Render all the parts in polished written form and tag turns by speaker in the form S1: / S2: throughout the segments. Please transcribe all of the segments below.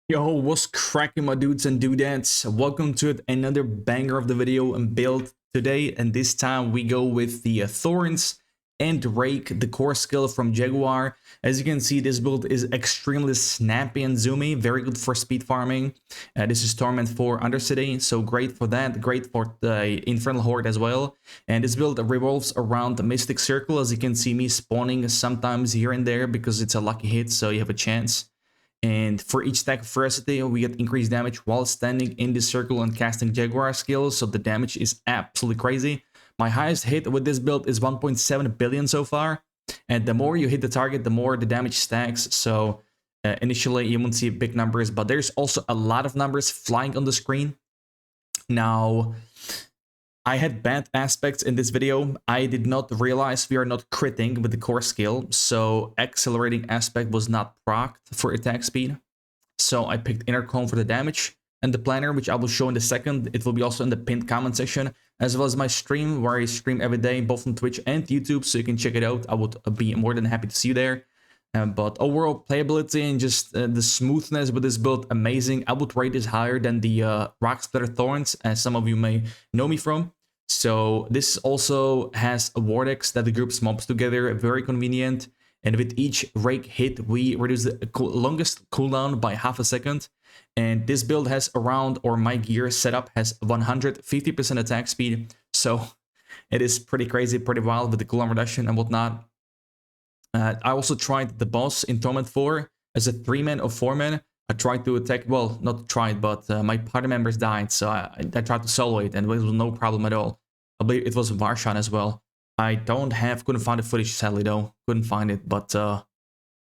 S1: Yo, what's cracking, my dudes and dudettes? Welcome to another banger of the video and build today, and this time we go with the Thorns and Rake, the core skill from Jaguar. As you can see, this build is extremely snappy and zoomy, very good for speed farming. This is Torment for Undercity, so great for that, great for the Infernal Horde as well. And this build revolves around the Mystic Circle, as you can see me spawning sometimes here and there because it's a lucky hit, so you have a chance. And for each stack of ferocity, we get increased damage while standing in this circle and casting Jaguar skills, so the damage is absolutely crazy. My highest hit with this build is 1.7 billion so far, and the more you hit the target, the more the damage stacks, so initially you won't see big numbers, but there's also a lot of numbers flying on the screen. Now, I had bad aspects in this video. I did not realize we are not critting with the core skill, so accelerating aspect was not procced for attack speed. So I picked intercom for the damage, and the planner, which I will show in a second. It will be also in the pinned comment section, as well as my stream, where I stream every day, both on Twitch and YouTube, so you can check it out. I would be more than happy to see you there. But overall playability and just the smoothness with this build, amazing. I would rate this higher than the RAKE Thorns, as some of you may know me from. So this also has a vortex that groups mobs together, very convenient. And with each rake hit, we reduce the longest cooldown by half a second. And this build has around, or my gear setup has 150% attack speed. So it is pretty crazy, pretty wild with the cooldown reduction and whatnot. I also tried the boss in Torment 4 as a 3-man or 4-man. I tried to attack, well, not tried, but my party members died, so I tried to solo it, and it was no problem at all. I believe it was Varshan as well. I couldn't find the footage, sadly, though. Couldn't find it, but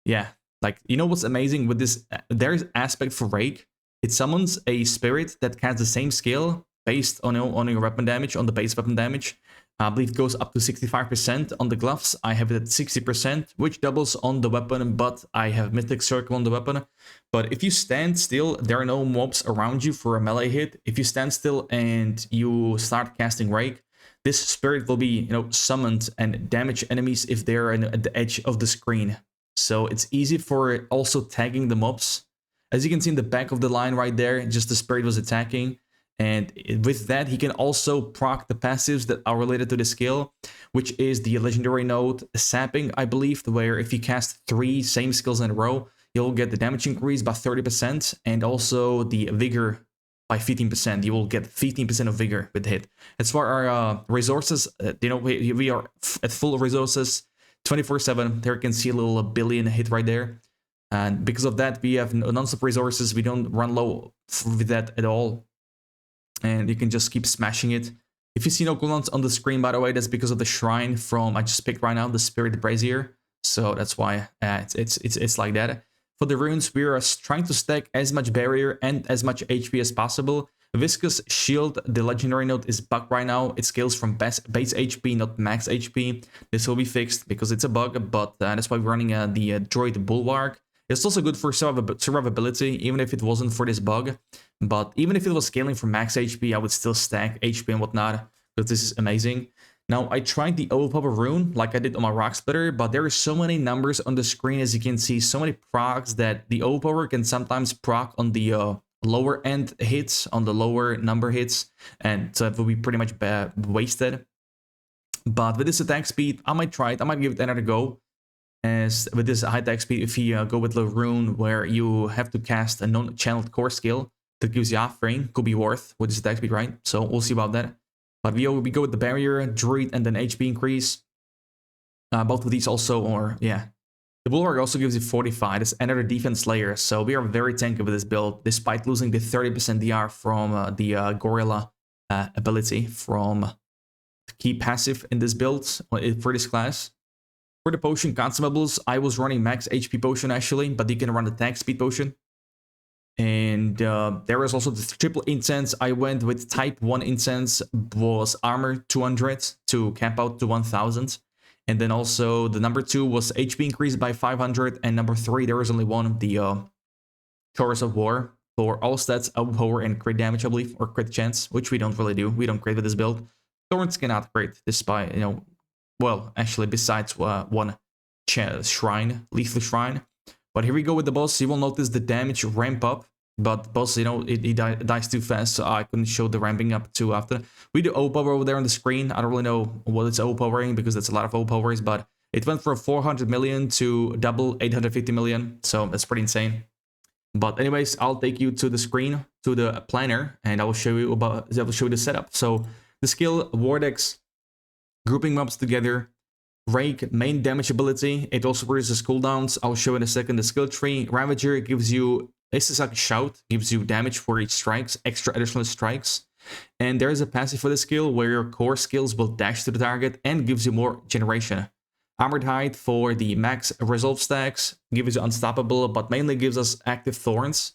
S1: yeah. Like, you know what's amazing with this? There's aspect for Rake. It summons a spirit that has the same skill based on your weapon damage, on the base weapon damage. I believe it goes up to 65% on the gloves. I have it at 60%, which doubles on the weapon, but I have Mythic Circle on the weapon. But if you stand still, there are no mobs around you for a melee hit. If you stand still and you start casting Rake, this spirit will be, summoned and damage enemies if they're at the edge of the screen. So it's easy for also tagging the mobs. As you can see in the back of the line right there, just the spirit was attacking. And with that, he can also proc the passives that are related to the skill, which is the legendary node sapping, I believe, where if you cast 3 same skills in a row, you'll get the damage increase by 30% and also the vigor by 15%. You will get 15% of vigor with hit. As for our resources, we are at full resources 24/7. There you can see a little billion hit right there. And because of that, we have non-stop resources. We don't run low with that at all. And you can just keep smashing it. If you see no cooldowns on the screen, by the way, that's because of the shrine from I just picked right now, the Spirit Brazier. So that's why it's like that. For the runes, we are trying to stack as much barrier and as much HP as possible. Viscous Shield, the legendary node, is bugged right now. It scales from base HP, not max HP. This will be fixed because it's a bug, but that's why we're running the Droid Bulwark. It's also good for survivability, even if it wasn't for this bug. But even if it was scaling from max HP, I would still stack HP and whatnot, because this is amazing. Now, I tried the Overpower rune, like I did on my Rock Splitter, but there are so many numbers on the screen, as you can see, so many procs that the Overpower can sometimes proc on the lower end hits, on the lower number hits, and so it will be pretty much wasted. But with this attack speed, I might try it, I might give it another go. As with this high attack speed, if you go with the rune where you have to cast a non-channeled core skill that gives you half frame, could be worth with this attack speed, right? So we'll see about that. But we go with the barrier, druid, and then HP increase. Both of these also, or yeah. The bulwark also gives you 45. It's another defense layer, so we are very tanky with this build, despite losing the 30% DR from the Gorilla ability from the key passive in this build for this class. For the potion Consumables, I was running max HP potion actually, but you can run the attack speed potion. And there is also the triple incense. I went with type 1 incense, was armor 200 to camp out to 1000. And then also the number 2 was HP increased by 500. And number 3, there was only one, the Chorus of War for all stats, power, and crit damage, I believe, or crit chance, which we don't really do. We don't crit with this build. Thorns cannot crit despite, well, actually, besides one shrine, lethal shrine. But here we go with the boss. You will notice the damage ramp up But boss, you know, it dies too fast, so I couldn't show the ramping up too often. We do overpower over there on the screen. I don't really know what it's overpowering because that's a lot of overpowers, but it went from 400 million to double 850 million, so that's pretty insane. But anyways, I'll take you to the screen, to the planner, and I will show you the setup. So the skill Vortex, grouping mobs together, Rake, main damage ability. It also reduces cooldowns. I'll show in a second. The skill tree, Ravager gives you, this is like a shout, gives you damage for each strikes, extra additional strikes. And there is a passive for the skill where your core skills will dash to the target and gives you more generation. Armored Hide for the max resolve stacks, gives you unstoppable, but mainly gives us active thorns,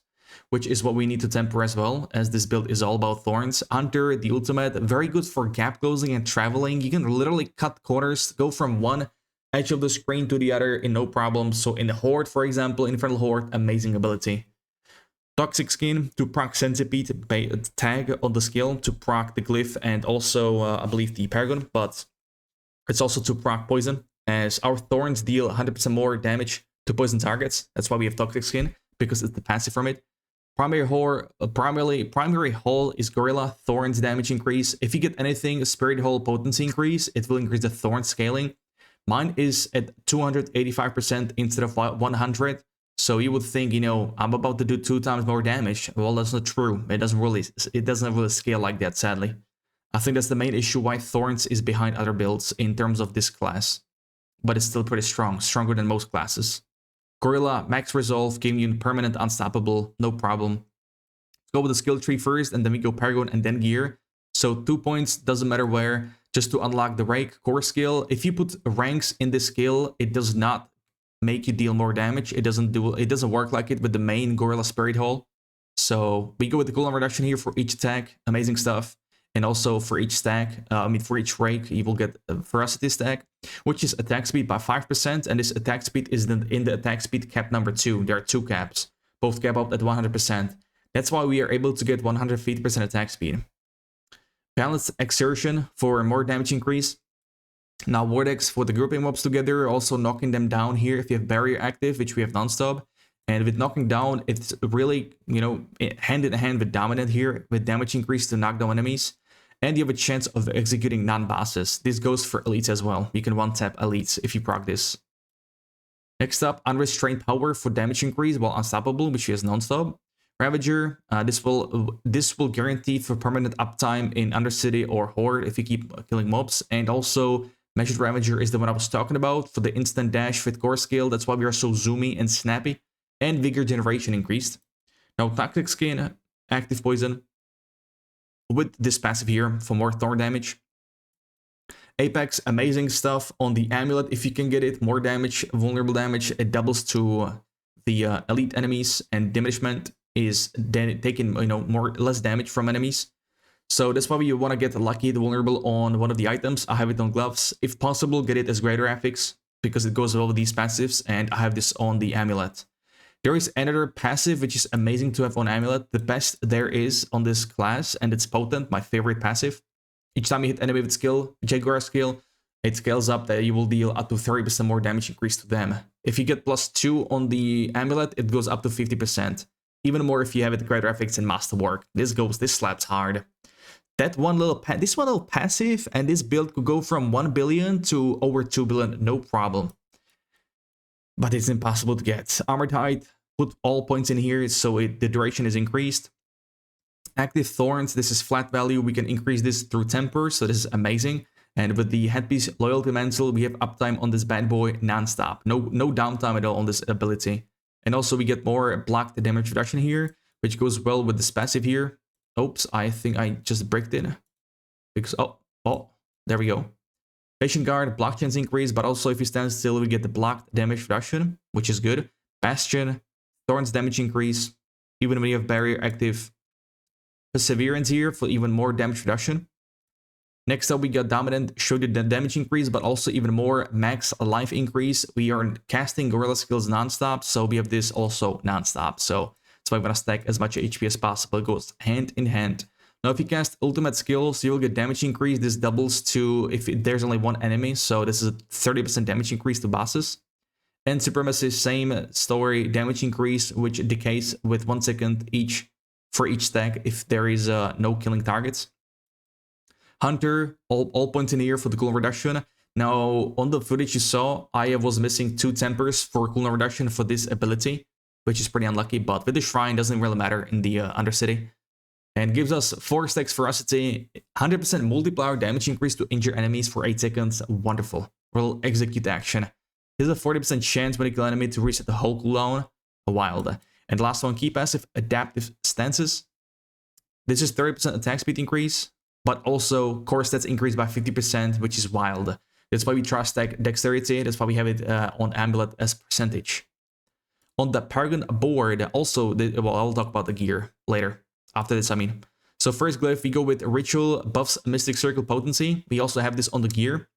S1: which is what we need to temper as well, as this build is all about thorns. Hunter, the ultimate, very good for gap closing and traveling. You can literally cut corners, go from one edge of the screen to the other in no problem. So in the Horde, for example, Infernal Horde, amazing ability. Toxic Skin to proc Centipede tag on the skill to proc the Glyph and also, I believe, the Paragon, but it's also to proc Poison, as our Thorns deal 100% more damage to poison targets. That's why we have Toxic Skin, because it's the passive from it. Primary hull is Gorilla, Thorns damage increase. If you get anything, Spirit Hull potency increase, it will increase the Thorn scaling. Mine is at 285% instead of 100. So you would think, you know, I'm about to do 2 times more damage. Well, that's not true. It doesn't really scale like that, sadly. I think that's the main issue why Thorns is behind other builds in terms of this class. But it's still pretty strong, stronger than most classes. Gorilla, max resolve, giving you permanent unstoppable, no problem. Let's go with the skill tree first, and then we go Paragon and then gear. So 2 points, doesn't matter where, just to unlock the Rake core skill. If you put ranks in this skill, it does not make you deal more damage. It doesn't work like it with the main Gorilla Spirit Hull. So we go with the cooldown reduction here for each attack, amazing stuff. And also for each stack, for each Rake, you will get a Ferocity stack, which is attack speed by 5%, and this attack speed is in the attack speed cap number 2. There are 2 caps, both cap up at 100%. That's why we are able to get 150% attack speed. Balanced Exertion for more damage increase. Now Vortex for the grouping mobs together, also knocking them down here if you have Barrier active, which we have non-stop. And with knocking down, it's really, you know, hand in hand with Dominant here, with damage increase to knock down enemies. And you have a chance of executing non-bosses. This goes for elites as well. You can one-tap elites if you proc this. Next up, Unrestrained Power for damage increase while unstoppable, which is non-stop. Ravager, this will guarantee for permanent uptime in Undercity or Horde if you keep killing mobs. And also, Measured Ravager is the one I was talking about for the instant dash with core skill. That's why we are so zoomy and snappy. And Vigor Generation increased. Now, Toxic Skin, active poison, with this passive here for more thorn damage. Apex, amazing stuff on the amulet if you can get it. More damage, vulnerable damage. It doubles to the elite enemies, and diminishment is then taking, you know, less damage from enemies. So that's why you want to get lucky, the vulnerable on one of the items. I have it on gloves. If possible, get it as greater affix because it goes well with these passives, and I have this on the amulet. There is another passive which is amazing to have on amulet, the best there is on this class, and it's potent, my favorite passive. Each time you hit enemy with skill, Jaguar skill, it scales up that you will deal up to 30% more damage increase to them. If you get +2 on the amulet, it goes up to 50%. Even more if you have it greater affix and masterwork. This slaps hard. This one little passive and this build could go from 1 billion to over 2 billion, no problem. But it's impossible to get. Armored Hide, put all points in here so the duration is increased. Active Thorns, this is flat value. We can increase this through Temper, so this is amazing. And with the Headpiece Loyalty Mantle, we have uptime on this bad boy non-stop. No downtime at all on this ability. And also we get more blocked damage reduction here, which goes well with this passive here. Oops, I think I just bricked it. Because, oh, there we go. Patient Guard, block chance increase, but also if you stand still, we get the blocked damage reduction, which is good. Bastion, Thorns damage increase, even when you have Barrier active. Perseverance here for even more damage reduction. Next up, we got Dominant, showed you the damage increase, but also even more max life increase. We are casting Gorilla skills non-stop, so we have this also non-stop. So that's why I'm going to stack as much HP as possible. It goes hand in hand. Now, if you cast ultimate skills, you'll get damage increase. This doubles to if there's only one enemy. So this is a 30% damage increase to bosses. And Supremacy, same story, damage increase, which decays with 1 second each for each stack if there is no killing targets. Hunter, all points in the air for the cooldown reduction. Now, on the footage you saw, I was missing 2 tempers for cooldown reduction for this ability, which is pretty unlucky, but with the Shrine, doesn't really matter in the Undercity. And gives us 4 stacks ferocity, 100% multiplier damage increase to injure enemies for 8 seconds. Wonderful. We'll execute action. There's a 40% chance when you kill an enemy to reset the whole cooldown. Wild. And the last one, key passive, adaptive stances. This is 30% attack speed increase, but also core stats increase by 50%, which is wild. That's why we trust stack dexterity. That's why we have it on amulet as percentage. On the Paragon board, also, well, I'll talk about the gear later. After this, I mean. So first glyph, we go with Ritual, buffs Mystic Circle potency. We also have this on the gear,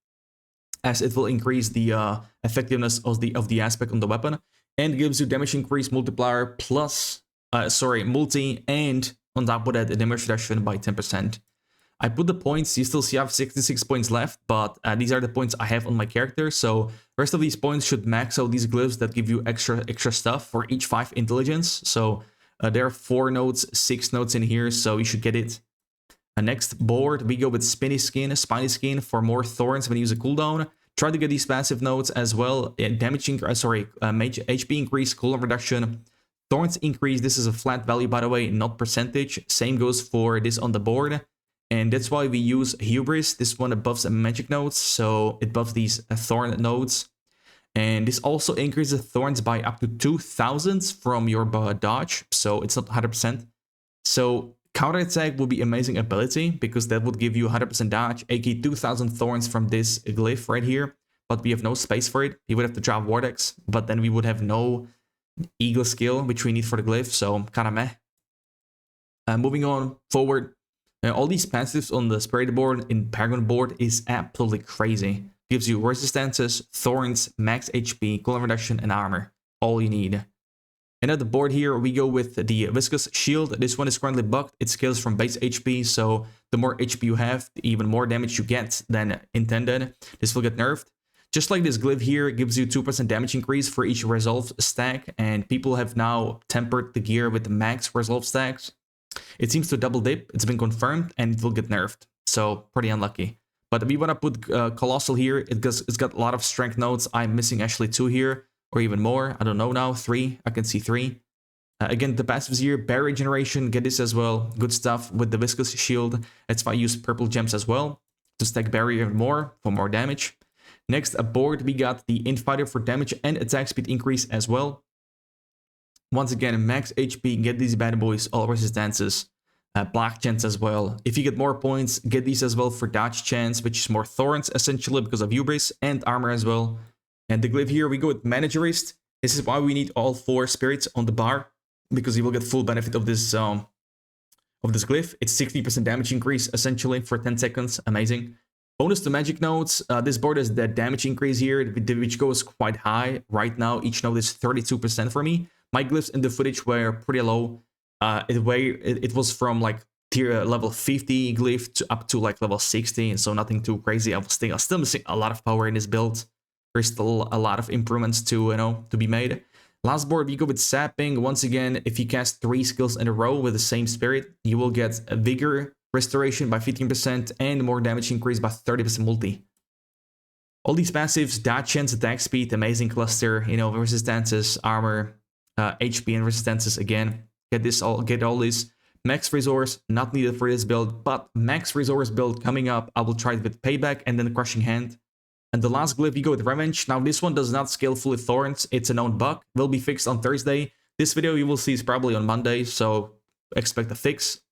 S1: as it will increase the effectiveness of the aspect on the weapon, and gives you damage increase multiplier plus, multi, and on top of that, the damage reduction by 10%. I put the points, you still see I have 66 points left, but these are the points I have on my character, so the rest of these points should max out these glyphs that give you extra stuff for each 5 intelligence. So there are 4 nodes, 6 nodes in here, so you should get it. Next board, we go with Spiny Skin for more thorns when you use a cooldown. Try to get these passive nodes as well. Damage increase, HP increase, cooldown reduction. Thorns increase, this is a flat value by the way, not percentage. Same goes for this on the board. And that's why we use Hubris. This one buffs magic nodes, so it buffs these thorn nodes. And this also increases thorns by up to 2000 from your dodge, so it's not 100%. So counterattack would be amazing ability, because that would give you 100% dodge, aka 2000 thorns from this glyph right here. But we have no space for it. We would have to drop Vortex, but then we would have no Eagle skill, which we need for the glyph, so kinda meh. Moving on forward. All these passives on the Spiritborn in Paragon board is absolutely crazy. Gives you resistances, thorns, max HP, cooldown reduction, and armor. All you need. And at the board here, we go with the Viscous Shield. This one is currently bugged. It scales from base HP, so the more HP you have, the even more damage you get than intended. This will get nerfed. Just like this glyph here, it gives you 2% damage increase for each resolve stack, and people have now tempered the gear with the max resolve stacks. It seems to double dip, it's been confirmed, and it will get nerfed, so pretty unlucky. But we want to put Colossal here, it's got a lot of strength nodes. I'm missing actually 2 here, or even more, I don't know now, 3, I can see 3. Again, the passives here, Barrier Generation, get this as well, good stuff with the Viscous Shield. That's why I use purple gems as well, to stack Barrier even more, for more damage. Next, aboard, we got the Infighter for damage and attack speed increase as well. Once again, max HP, get these bad boys, all resistances, block chance as well. If you get more points, get these as well for dodge chance, which is more thorns essentially because of hubris, and armor as well. And the glyph here, we go with Managerist. This is why we need all 4 spirits on the bar, because you will get full benefit of this glyph. It's 60% damage increase essentially for 10 seconds, amazing. Bonus to magic nodes, this board has the damage increase here, which goes quite high. Right now, each node is 32% for me. My glyphs in the footage were pretty low. It was from like tier level 50 glyph to up to like level 60, so nothing too crazy. I'm still missing a lot of power in this build. There's still a lot of improvements to be made. Last board, we go with Sapping. Once again, if you cast 3 skills in a row with the same spirit, you will get a Vigor Restoration by 15% and more damage increase by 30% multi. All these passives, dodge chance, attack speed, amazing cluster, resistances, armor, HP and resistances again. Get all this. Max resource, not needed for this build, but max resource build coming up. I will try it with Payback and then Crushing Hand. And the last glyph, we go with Revenge. Now this one does not scale fully thorns. It's a known bug. Will be fixed on Thursday. This video you will see is probably on Monday, so expect a fix.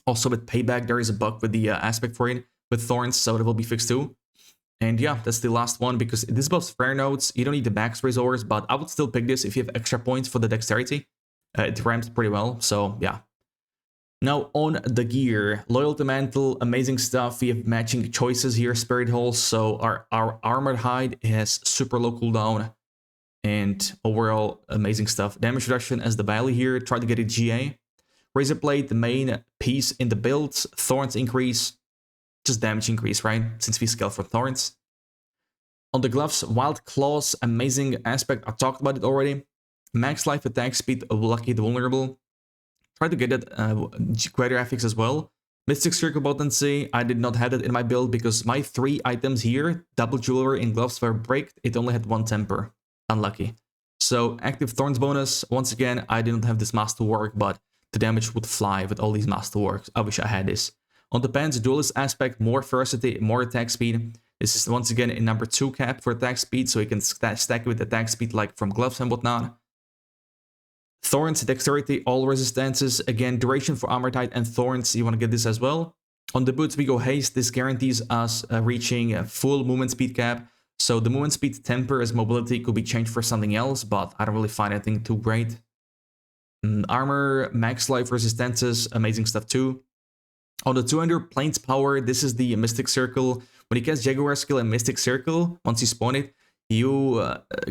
S1: Also with Payback, there is a bug with the aspect for it with thorns, so that will be fixed too. And yeah, that's the last one, because this buffs rare nodes. You don't need the max resource, but I would still pick this if you have extra points for the dexterity. It ramps pretty well, so yeah. Now on the gear, Loyalty Mantle, amazing stuff. We have matching choices here, Spirit Holes, so our Armored Hide has super low cooldown. And overall, amazing stuff. Damage reduction as the value here, try to get it GA. Razor Blade, the main piece in the builds. Thorns increase, just damage increase, right? Since we scale for thorns. On the gloves, Wild Claws, amazing aspect. I talked about it already. Max life, attack speed, lucky the vulnerable. Try to get that greater affix as well. Mystic Circle potency, I did not have it in my build because my 3 items here, double jewelry and gloves, were breaked. It only had 1 temper. Unlucky. So active thorns bonus, once again, I didn't have this masterwork, but the damage would fly with all these masterworks. I wish I had this. On the pants, duelist aspect, more ferocity, more attack speed. This is once again a number 2 cap for attack speed, so you can stack with attack speed like from gloves and whatnot. Thorns, dexterity, all resistances. Again, duration for armor type and thorns, you want to get this as well. On the boots, we go haste. This guarantees us reaching a full movement speed cap. So the movement speed temper as mobility could be changed for something else, but I don't really find anything too great. Armor, max life resistances, amazing stuff too. On the 200 planes power, this is the Mystic Circle. When you cast Jaguar skill and Mystic Circle, once you spawn it, you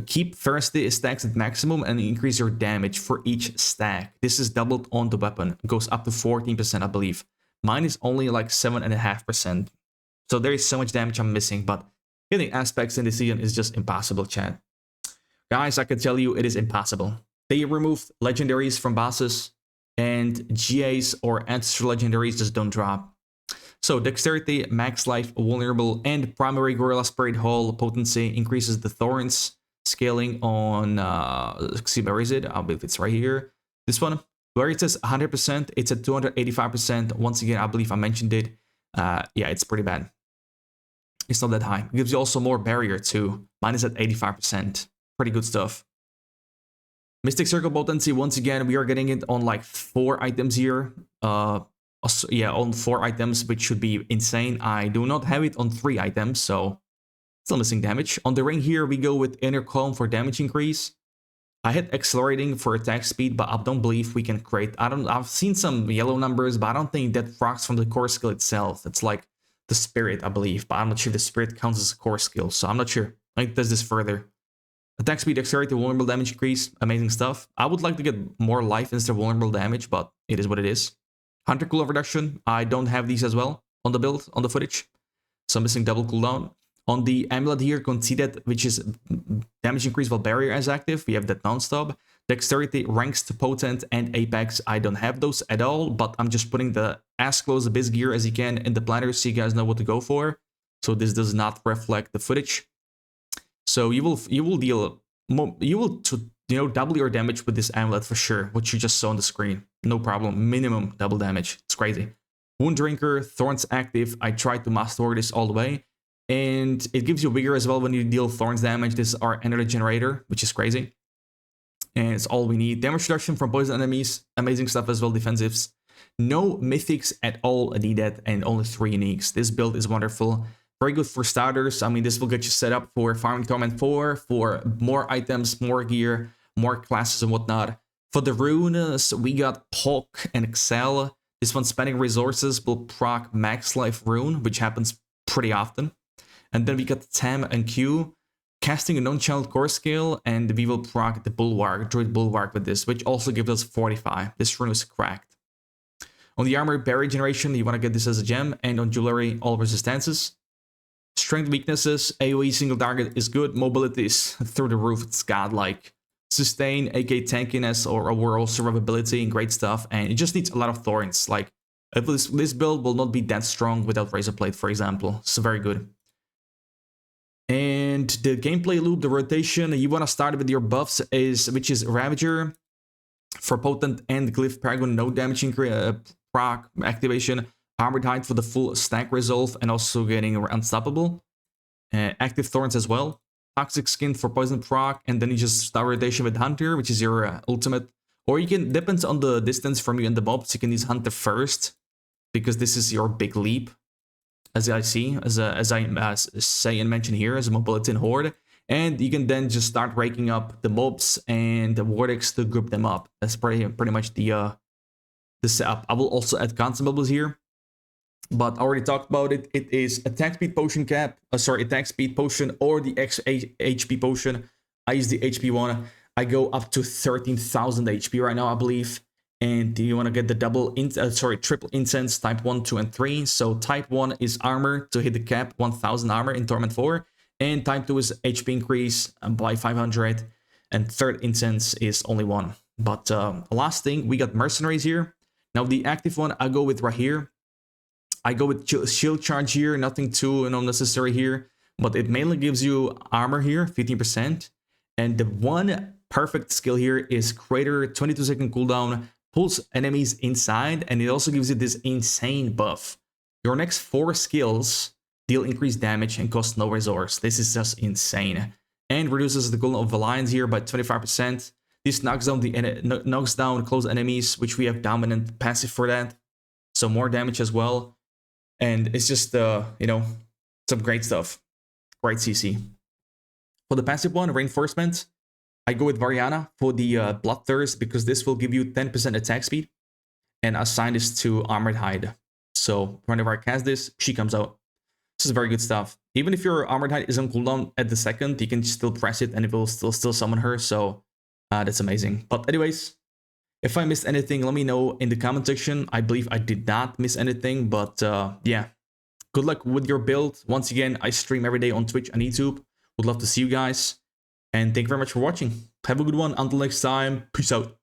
S1: keep ferocity stacks at maximum and increase your damage for each stack. This is doubled on the weapon. It goes up to 14%, I believe. Mine is only like 7.5%. So there is so much damage I'm missing, but getting aspects in this season is just impossible, chat. Guys, I can tell you it is impossible. They removed legendaries from bosses, and GAs or ancestral legendaries just don't drop. So dexterity, max life, vulnerable, and primary gorilla spirit hull potency increases the thorns scaling on see, where is it? I believe it's right here. This one, where it says 100%, it's at 285%. Once again, I believe I mentioned it. Yeah, it's pretty bad. It's not that high. It gives you also more barrier too. Mine is at 85%. Pretty good stuff. Mystic Circle potency, once again, we are getting it on like 4 items here. Yeah, on 4 items, which should be insane. I do not have it on 3 items, so still missing damage. On the ring here, we go with Inner Calm for damage increase. I hit Accelerating for attack speed, but I don't believe we can create. I've seen some yellow numbers, but I don't think that rocks from the core skill itself. It's like the spirit, I believe, but I'm not sure the spirit counts as a core skill, so I'm not sure. I think does this further. Attack speed, dexterity, vulnerable damage increase, amazing stuff. I would like to get more life instead of vulnerable damage, but it is what it is. Hunter cooldown reduction, I don't have these as well on the build, on the footage. So I'm missing double cooldown. On the amulet here, Conceded, which is damage increase while barrier is active, we have that non-stop. Dexterity, ranks to potent, and apex, I don't have those at all, but I'm just putting the as close abyss gear as you can in the planner so you guys know what to go for. So this does not reflect the footage. So you will deal, you will double your damage with this amulet for sure, what you just saw on the screen. No problem, minimum double damage. It's crazy. Wound Drinker, Thorns active. I tried to master this all the way. And it gives you vigor as well when you deal Thorns damage. This is our energy generator, which is crazy. And it's all we need. Damage reduction from poison enemies. Amazing stuff as well, defensives. No mythics at all needed and only 3 uniques. This build is wonderful. Very good for starters. I mean, this will get you set up for farming Torment 4, for more items, more gear, more classes and whatnot. For the runes, we got Polk and Excel. This one, spending resources will proc max life rune, which happens pretty often. And then we got Tam and Q, casting a non-channeled core skill, and we will proc the Bulwark, Druid Bulwark with this, which also gives us 45. This rune is cracked. On the armor, berry generation, you want to get this as a gem, and on jewelry, all resistances. Strength weaknesses, AoE single target is good, mobility is through the roof, it's godlike. Sustain, aka tankiness or overall survivability, great stuff, and it just needs a lot of thorns. Like, this build will not be that strong without Razorblade, for example. So very good. And the gameplay loop, the rotation, you want to start with your buffs, which is Ravager for potent and glyph Paragon, no damage increase, proc activation, armored height for the full stack resolve, and also getting unstoppable. Active thorns as well. Toxic skin for poison proc, and then you just start rotation with Hunter, which is your ultimate. Or you can, depends on the distance from you and the mobs, you can use Hunter first, because this is your big leap, as I see, as I say and mention here, as a mobility and horde. And you can then just start raking up the mobs and the Vortex to group them up. That's pretty much the setup. I will also add Consumables here, but I already talked about it. It is attack speed potion cap, attack speed potion or the HP potion. I use the HP one. I go up to 13,000 HP right now, I believe. And you want to get the triple incense type 1, 2, and 3. So type 1 is armor to hit the cap, 1000 armor in Torment 4. And type 2 is HP increase by 500. And third incense is only 1. But last thing, we got Mercenaries here. Now the active one, I go with right here. I go with shield charge here, nothing too necessary here. But it mainly gives you armor here, 15%. And the one perfect skill here is Crater, 22-second cooldown, pulls enemies inside, and it also gives you this insane buff. Your next 4 skills deal increased damage and cost no resource. This is just insane. And reduces the cooldown of Alliance here by 25%. This knocks down close enemies, which we have dominant passive for that. So more damage as well. And it's just, some great stuff. Great CC. For the passive one, Reinforcement, I go with Variana for the Bloodthirst because this will give you 10% attack speed. And assign this to Armored Hide. So whenever I cast this, she comes out. This is very good stuff. Even if your Armored Hide is on cooldown at the second, you can still press it and it will still summon her. So that's amazing. But anyways, if I missed anything, let me know in the comment section. I believe I did not miss anything, but yeah. Good luck with your build. Once again, I stream every day on Twitch and YouTube. Would love to see you guys. And thank you very much for watching. Have a good one. Until next time, peace out.